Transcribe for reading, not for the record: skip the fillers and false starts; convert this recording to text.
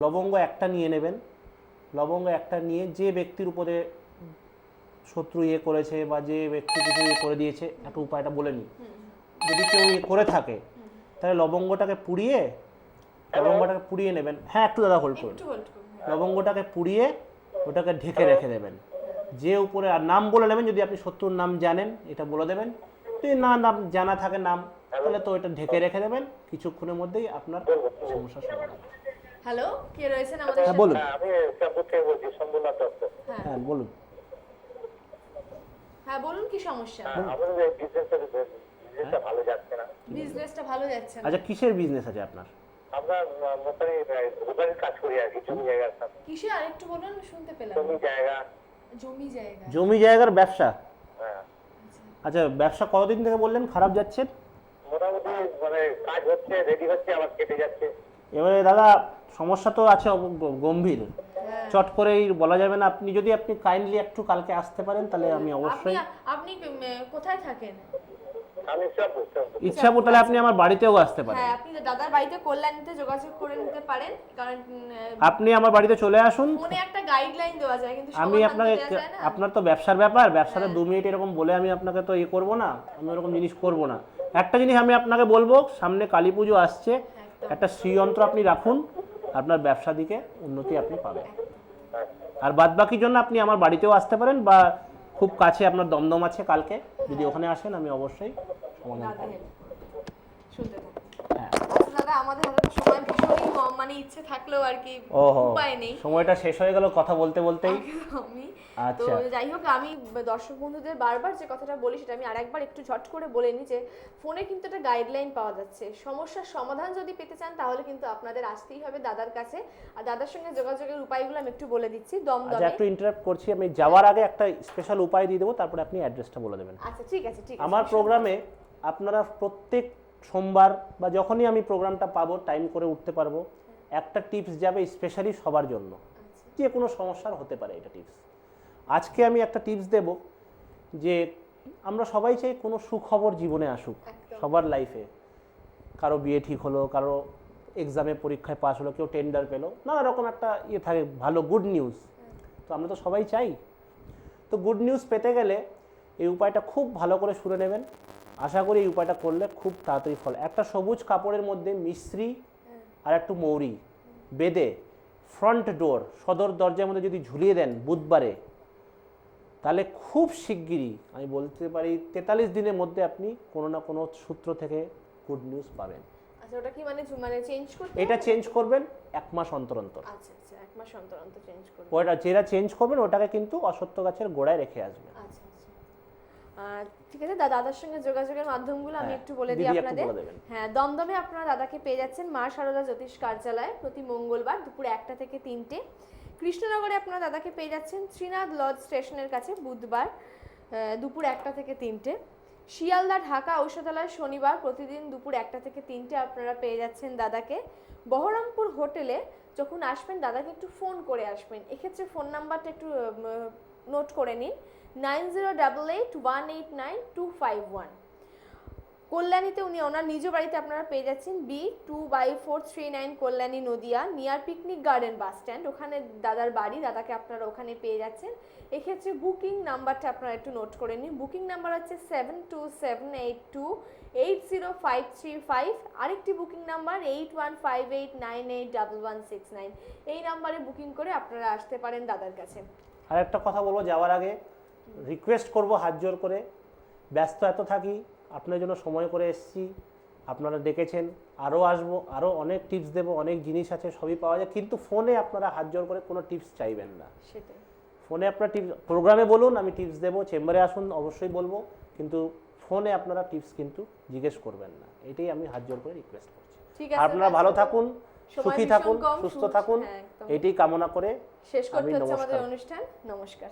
লবঙ্গ একটা নিয়ে নেবেন। লবঙ্গ একটা নিয়ে যে ব্যক্তির উপরে শত্রু ইয়ে করেছে বা যে ব্যক্তি কিছু ইয়ে করে দিয়েছে, একটা উপায়টা বলে নিই। যদি কেউ ইয়ে করে থাকে তাহলে লবঙ্গটাকে পুড়িয়ে নেবেন। হ্যাঁ, একটু দাদা হোল্ড করুন। লবঙ্গটাকে পুড়িয়ে ওটাকে ঢেকে রেখে দেবেন। যে উপরে আর নাম বলে নেবেন, যদি আপনি শত্রুর নাম জানেন এটা বলে দেবেন। যদি না নাম জানা থাকে নাম, তাহলে তো এটা ঢেকে রেখে দেবেন। কিছুক্ষণের মধ্যেই আপনার সমস্যার সমাধান। হ্যালো, কে রয়েছেন আমাদের হ্যাঁ সাথে? বলুন। আমি শ্যামপুর থেকে বলছি, শম্ভুনাথ দত্ত। হ্যাঁ বলুন। হ্যাঁ বলুন, কি সমস্যা? আমাদের বিজনেসটা ভালো যাচ্ছে না। বিজনেসটা ভালো যাচ্ছে না। আচ্ছা, কিসের বিজনেস আছে আপনার? আমরা মোটামুটি কাজ করি আর কি, জমি জায়গার সাথে। কিসে আরেকটু বলুন, আমি শুনতে পেলাম জমি না। জায়গা। জমি জায়গা। জায়গার ব্যবসা। হ্যাঁ, আচ্ছা, ব্যবসা কতদিন থেকে বললেন খারাপ যাচ্ছে? মোটামুটি কাজ হচ্ছে, রেডি হচ্ছে, আবার কেটে যাচ্ছে। এবারে দাদা সমস্যা তো আছে গম্ভীর, চট করেই বলা যাবে না। আপনি কাইন্ডলি একটু কালকে আসতে পারেন তাহলে আমি অবশ্যই। আপনি কোথায় থাকেন? আমি শ্যামপুর। ইচ্ছাপুর, তাহলে আপনি আমার বাড়িতেও আসতে পারেন। হ্যাঁ, আপনি দাদার বাড়িতে কল্যাণীতে যোগাযোগ করে নিতে পারেন, কারণ আপনি আমার বাড়িতে চলে আসুন। ফোনে একটা গাইডলাইন দেওয়া যায়, কিন্তু আমি সমাধান আপনাকে, তো দেওয়া যায় না। আপনার তো ব্যবসার ব্যাপার, ব্যবসাতে 2 মিনিট এরকম বলে আমি আপনাকে তো ইয়ে করবো না, আমি ওরকম জিনিস করবো না। একটা জিনিস আমি আপনাকে বলবো, সামনে কালী পুজো আসছে, একটা শ্রীযন্ত্র আপনি রাখুন, আপনার ব্যবসা দিকে উন্নতি আপনি পাবেন। আর বাদ বাকির জন্য আপনি আমার বাড়িতেও আসতে পারেন, বা খুব কাছে আপনার দমদম আছে, কালকে যদি ওখানে আসেন আমি অবশ্যই সমাধান করব। শুনতে থাকুন। হ্যাঁ। আচ্ছা দাদা, আমাদের হাতে সময় ভীষণই কম, মানে ইচ্ছে থাকলেও আর কি উপায় নেই। সময়টা শেষ হয়ে গেল কথা বলতে বলতেই। আমি তো আচ্ছা, যাই হোক, আমি দর্শক বন্ধুদের বারবার যে কথাটা বলি সেটা আমি আরেকবার একটু ঝট করে বলে নিই যে ফোনে কিন্তু একটা গাইডলাইন পাওয়া যাচ্ছে। সমস্যার সমাধান যদি পেতে চান তাহলে কিন্তু আপনাদের আসতেই হবে দাদার কাছে। আর দাদার সঙ্গে যোগাযোগের উপায়গুলো আমি একটু বলে দিচ্ছি আচ্ছা দমদমে। একটু ইন্টারাপ্ট করছি, আমি যাওয়ার আগে একটা স্পেশাল উপায় দিয়ে দেবো, তারপরে আপনি অ্যাড্রেসটা বলে দেবেন। আচ্ছা ঠিক আছে, ঠিক আছে। আমার প্রোগ্রামে আপনারা প্রত্যেক সোমবার বা যখনই আমি প্রোগ্রামটা পাবো, টাইম করে উঠতে পারবো, একটা টিপস যাবে স্পেশালি সবার জন্য। যে কোনো সমস্যার হতে পারে এটা টিপস। আজকে আমি একটা টিপস দেব যে আমরা সবাই চাই কোনো সুখবর জীবনে আসুক সবার লাইফে। কারো বিয়ে ঠিক হলো, কারো এক্সামে পরীক্ষায় পাস হলো, কেউ টেন্ডার পেলো, নানা রকম একটা ইয়ে থাকে, ভালো গুড নিউজ। তো আমরা তো সবাই চাই। তো গুড নিউজ পেতে গেলে এই উপায়টা খুব ভালো করে শুনে নেবেন। আশা করি এই উপায়টা করলে খুব তাড়াতাড়ি ফল। একটা সবুজ কাপড়ের মধ্যে মিশ্রি আর একটু মৌরি বেঁধে ফ্রন্ট ডোর, সদর দরজার মধ্যে যদি ঝুলিয়ে দেন বুধবারে, তাহলে খুব শিগগিরই আমি বলতে পারি 43 দিনের মধ্যে আপনি কোনো না কোনো সূত্র থেকে গুড নিউজ পাবেন। আচ্ছা, ওটা কি মানে চেঞ্জ করতে এটা হবে? চেঞ্জ করবেন 1 মাস অন্তর অন্তর। আচ্ছা আচ্ছা, 1 মাস অন্তর অন্তর চেঞ্জ করব। ওটা যেটা চেঞ্জ করবেন ওটাকে কিন্তু অশ্বত্থ গাছের গোড়ায় রেখে আসবেন। আচ্ছা আচ্ছা, ঠিক আছে। দাদার সঙ্গে যোগাযোগের মাধ্যমগুলো আমি একটু বলে দিই দিদি একটু আপনাদের। বলে দেবেন। হ্যাঁ, দমদমে আপনারা দাদাকে পেয়ে যাচ্ছেন মা শারদা জ্যোতিষ কার্যালয়ে প্রতি মঙ্গলবার দুপুর 1টা থেকে 3টে। কৃষ্ণনগরে আপনারা দাদাকে পেয়ে যাচ্ছেন শ্রীনাথ লজ স্টেশনের কাছে বুধবার দুপুর 1টা থেকে 3টে। শিয়ালদা ঢাকা ঔষধালয় শনিবার প্রতিদিন দুপুর 1টা থেকে 3টে আপনারা পেয়ে যাচ্ছেন দাদাকে। বহরমপুর হোটেলে যখন আসবেন দাদাকে একটু ফোন করে আসবেন। এক্ষেত্রে ফোন নাম্বারটা একটু নোট করে নিন, 9088189251। কল্যাণীতে উনি ওনার নিজ বাড়িতে আপনারা পেয়ে যাচ্ছেন B2/439 Kalyani Nadia, near picnic garden bus stand, ওখানে দাদার বাড়ি। দাদাকে আপনারা ওখানে পেয়ে যাচ্ছেন। এক্ষেত্রে বুকিং নাম্বারটা আপনারা একটু নোট করে নিন। বুকিং নাম্বার হচ্ছে 7278280535। আরেকটি বুকিং নাম্বার 8158981169। এই নাম্বারে বুকিং করে আপনারা আসতে পারেন দাদার কাছে। আর একটা কথা বলবো যাওয়ার আগে, রিকোয়েস্ট করব হাত জোর করে, ব্যস্ত এত থাকি, আপনার জন্য সময় করে এসেছি, আপনারা ডেকেছেন, আরও আসবো, আরও অনেক টিপস দেবো, অনেক জিনিস আছে, সবই পাওয়া যায়, কিন্তু ফোনে আপনারা হাত জোর করে কোনো টিপস চাইবেন না। সেটাই, ফোনে আপনারা টিপস প্রোগ্রামে বলুন, আমি টিপস দেবো, চেম্বারে আসুন অবশ্যই বলবো, কিন্তু ফোনে আপনারা টিপস কিন্তু জিজ্ঞেস করবেন না। এটাই আমি হাত জোর করে রিকোয়েস্ট করছি। ঠিক আছে। আপনারা ভালো থাকুন, সময় সুখী ভীষণ থাকুন, কম, সুস্থ থাকুন, হ্যাঁ, একদম। এটাই কামনা করে শেষ করতে আমি হচ্ছে আমাদের নমস্কার। অনুষ্ঠান। নমস্কার।